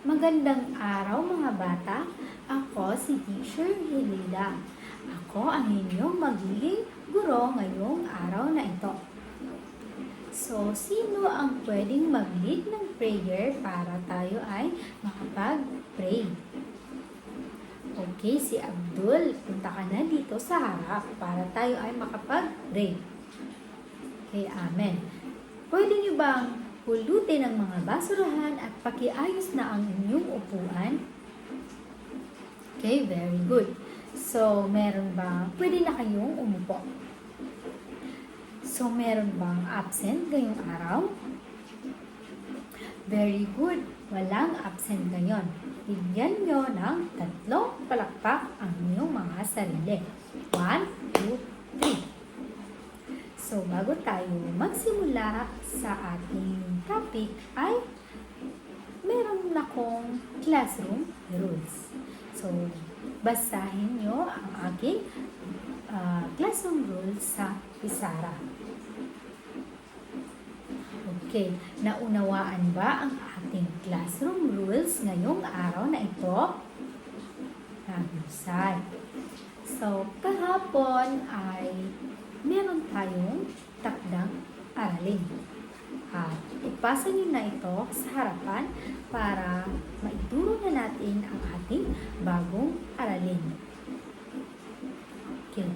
Magandang araw mga bata. Ako si Teacher Hilda. Ako ang inyong magiging guro ngayong araw na ito. So, sino ang pwedeng mag-lead ng prayer para tayo ay makapag-pray? Okay, si Abdul, punta ka na dito sa harap para tayo ay makapag-pray. Okay, amen. Pwede niyo bang pulutin ang mga basurahan at pakiayos na ang inyong upuan? Okay, very good. So, meron ba? Pwede na kayong umupo. So, meron bang absent ngayong araw? Very good. Walang absent ngayon. Bigyan nyo ng 3 palakpak ang inyong mga sarili. 1, 2, 3. So, bago tayo magsimula sa ating topic ay meron akong classroom rules. So, basahin nyo ang aking classroom rules sa pisara. Okay, naunawaan ba ang ating classroom rules ngayong araw na ito? Nahusay. So, kahapon ay meron tayong takdang aralin. At ipasa nyo na ito sa harapan para maituro na natin ang ating bagong aralin. Okay.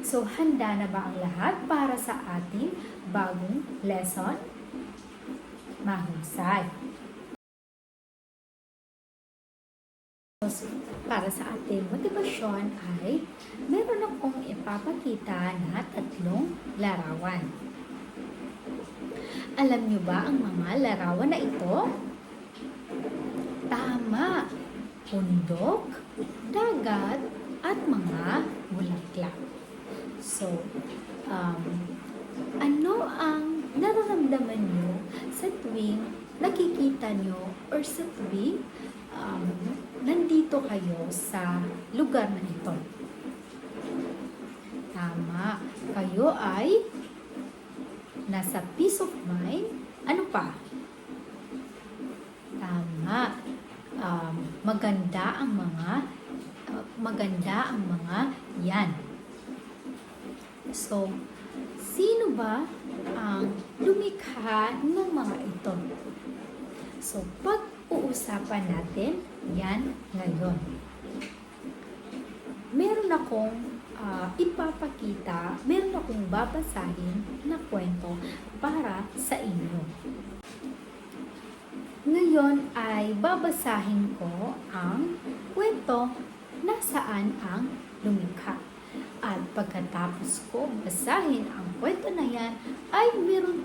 So, handa na ba ang lahat para sa ating bagong lesson? Mahusay. Para sa ating motibasyon ay meron akong ipapakita na 3 larawan. Alam niyo ba ang mga larawan na ito? Tama! Bundok, dagat, at mga bulaklak. So, ano ang nararamdaman niyo sa tuwing nakikita niyo or sa tuwing nandito kayo sa lugar na ito? Tama. Kayo ay nasa peace of mind. Ano pa? Tama. Maganda ang mga yan. So, sino ba ang lumikha ng mga ito? So, pag-uusapan natin yan ngayon. Meron akong ipapakita, meron akong babasahin na kwento para sa inyo. Ngayon ay babasahin ko ang kwento na saan ang lumikha. At pagkatapos ko basahin ang kwento na yan, ay meron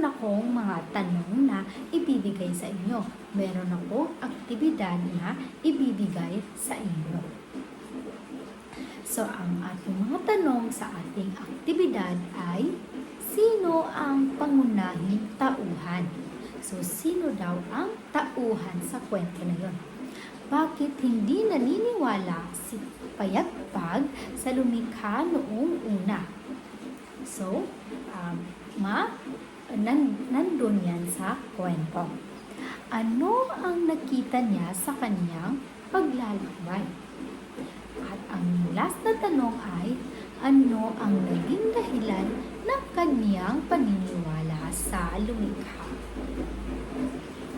akong mga tanong na ibibigay sa inyo. Meron akong aktibidad na ibibigay sa inyo. So, ang ating mga tanong sa ating aktibidad ay, sino ang pangunahing tauhan? So, sino daw ang tauhan sa kwento na yun? Bakit hindi naniniwala si Payagpag sa lumikha noong una? So, nandun yan sa kwento. Ano ang nakita niya sa kanyang paglalakbay? At ang last na tanong ay, ano ang naging dahilan ng kanyang paniniwala sa lumikha?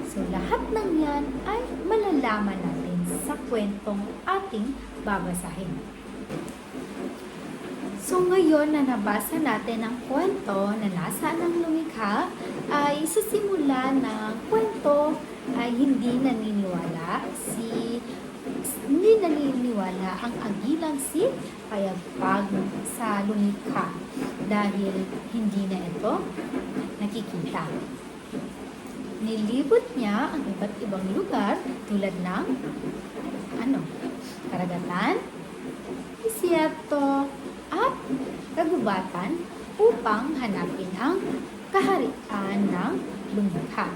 So, lahat ng yan ay malalaman natin sa kwentong ating babasahin. So, ngayon na nabasa natin ang kwento na nasaan ang lumikha, ay sa simula ng kwento ay hindi naniniwala ang agilang si Payagpag sa lumikha dahil hindi na ito nakikita. Nilibot niya ang iba't ibang lugar tulad ng karagatan, disyerto, at kagubatan upang hanapin ang kaharian ng lumikha.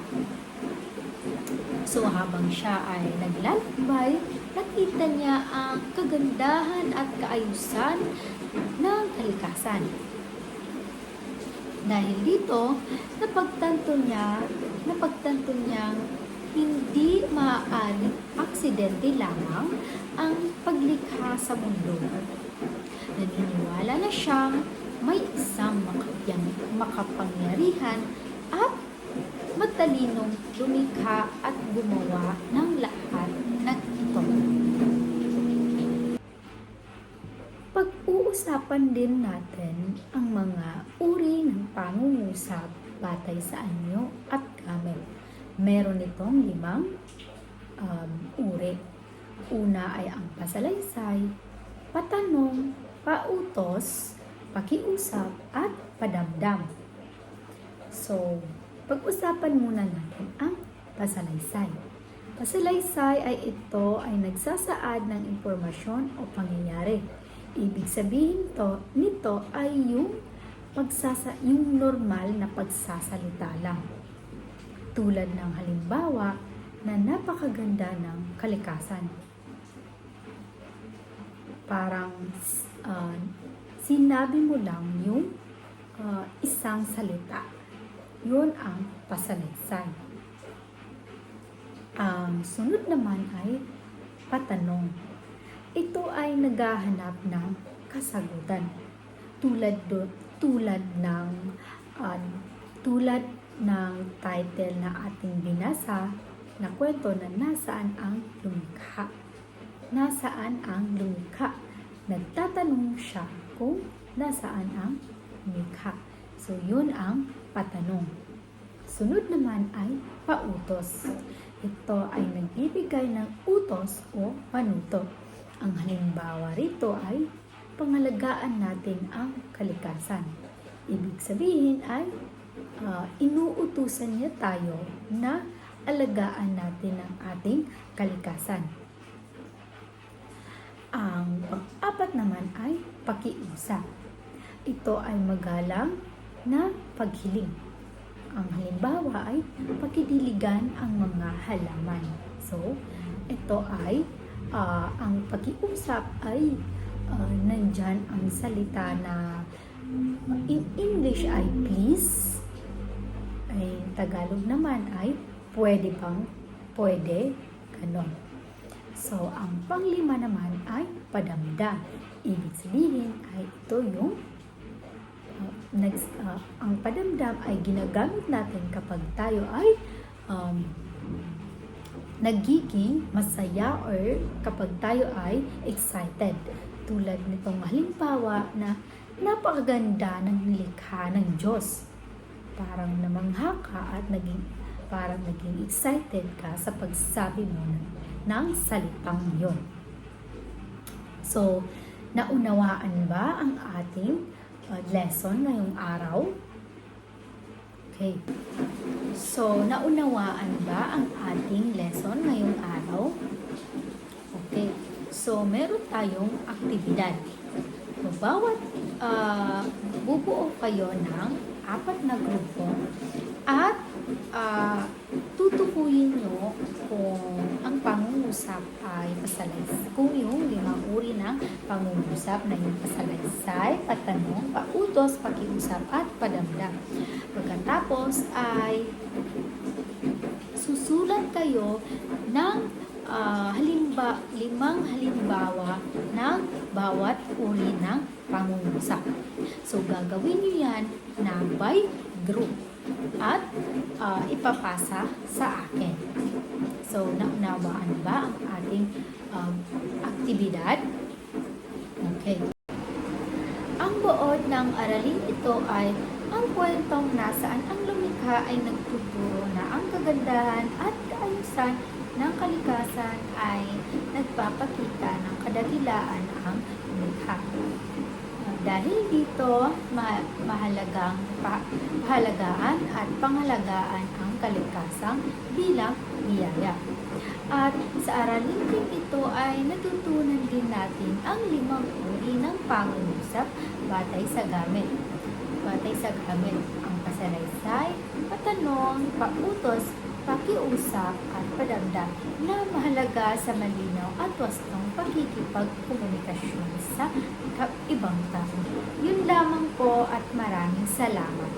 So, habang siya ay naglalakbay, nakita niya ang kagandahan at kaayusan ng kalikasan. Dahil dito, napagtanto niyang hindi maaaring aksidente lamang ang paglikha sa mundo. Naniniwala na siyang may isang makapangyarihan at matalinong lumikha at gumawa ng lahat ng ito. Pag-uusapan din natin ang mga uri ng pangungusap batay sa anyo at gamit. Meron itong 5 uri. Una ay ang pasalaysay, patanong, pautos, pakiusap, at padamdam. So, pag-usapan muna natin ang pasalaysay. Pasalaysay ito ay nagsasaad ng impormasyon o pangyayari. Ibig sabihin nito ay yung normal na pagsasalita lang. Tulad ng halimbawa na napakaganda ng kalikasan. Parang sinabi mo lang yung isang salita. Yun ang pasalaysay. Ang sunod naman ay patanong. Ito ay naghahanap ng kasagutan. Tulad ng title na ating binasa na kwento na nasaan ang lumikha. Nasaan ang lumikha? Nagtatanong siya kung nasaan ang lumikha. So, yun ang patanong. Sunod naman ay pautos. Ito ay nagbibigay ng utos o panuto. Ang halimbawa rito ay pangalagaan natin ang kalikasan. Ibig sabihin ay inuutusan niya tayo na alagaan natin ang ating kalikasan. Ang pang-apat naman ay pakiusap. Ito ay magalang na paghiling. Ang halimbawa ay pakidiligan ang mga halaman. So, ito ay ang pakiusap ay nandyan ang salita na in English ay please, ay Tagalog naman ay pwede bang, pwede, ganon. So, ang panglima naman ay padamdam. Ibig sabihin ay ito yung ang padamdam ay ginagamit natin kapag tayo ay nagiging masaya or kapag tayo ay excited. Tulad nitong halimbawa na napakaganda ng nilikha ng Diyos. Parang namangha ka at parang naging excited ka sa pagsabi mo ng salitang yon. So, naunawaan ba ang ating lesson ngayong araw? Okay. So, naunawaan ba ang ating lesson ngayong araw? Okay. So, meron tayong aktibidad. So, bawat bubuo kayo ng 4 na grupo at tutukuyin nyo kung ang pangungusap ay pasalaysay. Kung yung 5 uri ng pangungusap na yung pasalaysay, patanong, pautos, pakiusap, at padamdam. Pagkatapos ay susulat kayo ng 5 halimbawa ng bawat uri ng pangungusap. So, gagawin nyo yan na by group at ipapasa sa akin. So, naunawaan ba ang ating aktibidad? Okay. Ang buod ng aralin ito ay ang kwentong nasaan ang lumikha ay nagtuturo na ang kagandahan at kaayusan ng kalikasan ay nagpapakita ng kadakilaan ang lumikha. Dahil dito, mahalagaan at pangalagaan ang kalikasang bilang biyaya. At sa aralin din ito ay natutunan din natin ang 5 uri ng pangungusap batay sa gamit. Batay sa gamit ang pasalaysay, patanong, pautos, pakiusap at padamdam na mahalaga sa malinaw at wastong pakikipagkomunikasyon sa ibang tao. Yun lamang po at maraming salamat.